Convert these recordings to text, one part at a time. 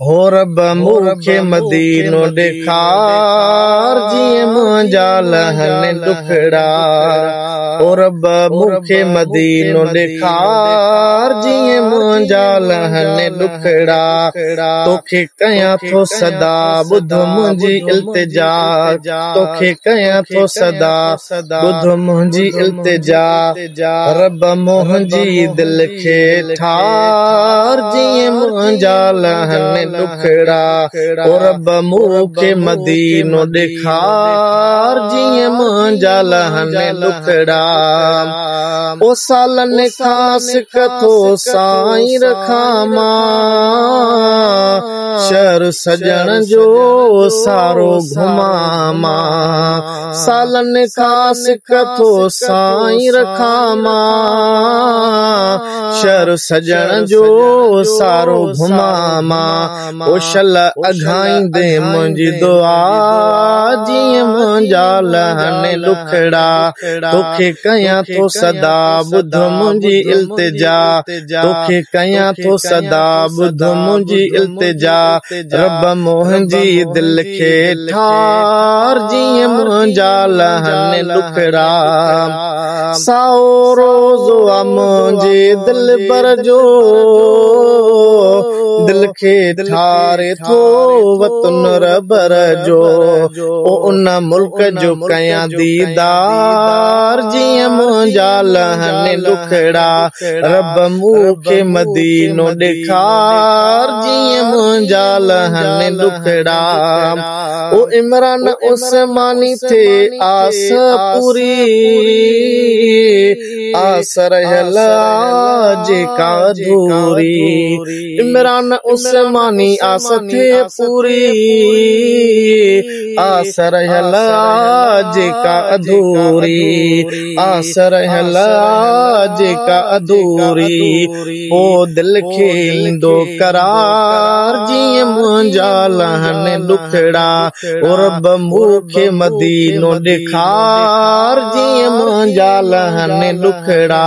हो रब मूंखे मदीनो ॾेखार जीअं मुंहिंजा लहन दुखड़ा। हो रब मूंखे मदीनो ॾेखार जीअं मुंहिंजा लहन दुखड़ा। तोखे कयां थो सदा ॿुध मुंहिंजी इल्तिजा, तोखे कयां थो सदा ॿुध मुंहिंजी इल्तिजा। रब मुंहिंजी दिल खे ठार जीअं मुंहिंजा लहन दुखड़ा। ओ रब मूंखे मदीनो ॾेखार जीअं मुंहिंजा लहन दुखड़ा। ओ सालन खां सिक थो साईं रखां मां, शहर सजण जो सारो घुमां मां। सालन खां सिक थो साईं रखां मां, शहर सजण जो सारो घुमां मां। ओ शल अघाईंदे मुंहिंजी दुआ जीअं मुंहिंजा लहन दुखड़ा। तोखे कयां थो सदा ॿुध मुंहिंजी इल्तिजा, तोखे कयां थो सदा ॿुध मुंहिंजी इल्तिजा। रब मुंहिंजी दिल खे ठार जीअं मुंहिंजा लहन दुखड़ा। साओ रोज़ो आ मुंहिंजे दिल बर जो, दिल खे ठारे थो वतन रबर जो। ओ उन मुल्क जो कयां दीदार जीअं मुंहिंजा लहन दुखड़ा। रब मूंखे मदीनो ॾेखार जीअं मुंहिंजा लहन दुखड़ा। ओ इमरान उस्मानी थे आस पूरी, आस रहियल जेका अधूरी। इमरान उस्मानी आस थे पूरी, आस रहियल जेका अधूरी। आस रहियल जेका अधूरी। ओ दिल खे ईंदो करार जीअं मुंहिंजा लहन दुखड़ा। ओ रब मूंखे मदीनो ॾेखार जीअं मुंहिंजा लहन दुखड़ा।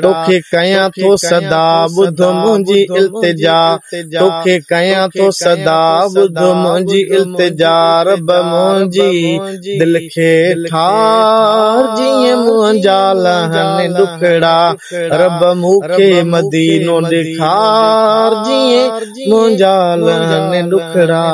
तोखे कयां थो सदा ॿुध मुंहिंजी इल्तिजा, तोखे कयां थो सदा ॿुध मुंहिंजी इल्तिजा। रब मुंहिंजी दिल खे ठार जीअं मुंहिंजा लहन दुखड़ा। रब मूंखे मदीनो ॾेखार जीअं मुंहिंजा लहन दुखड़ा।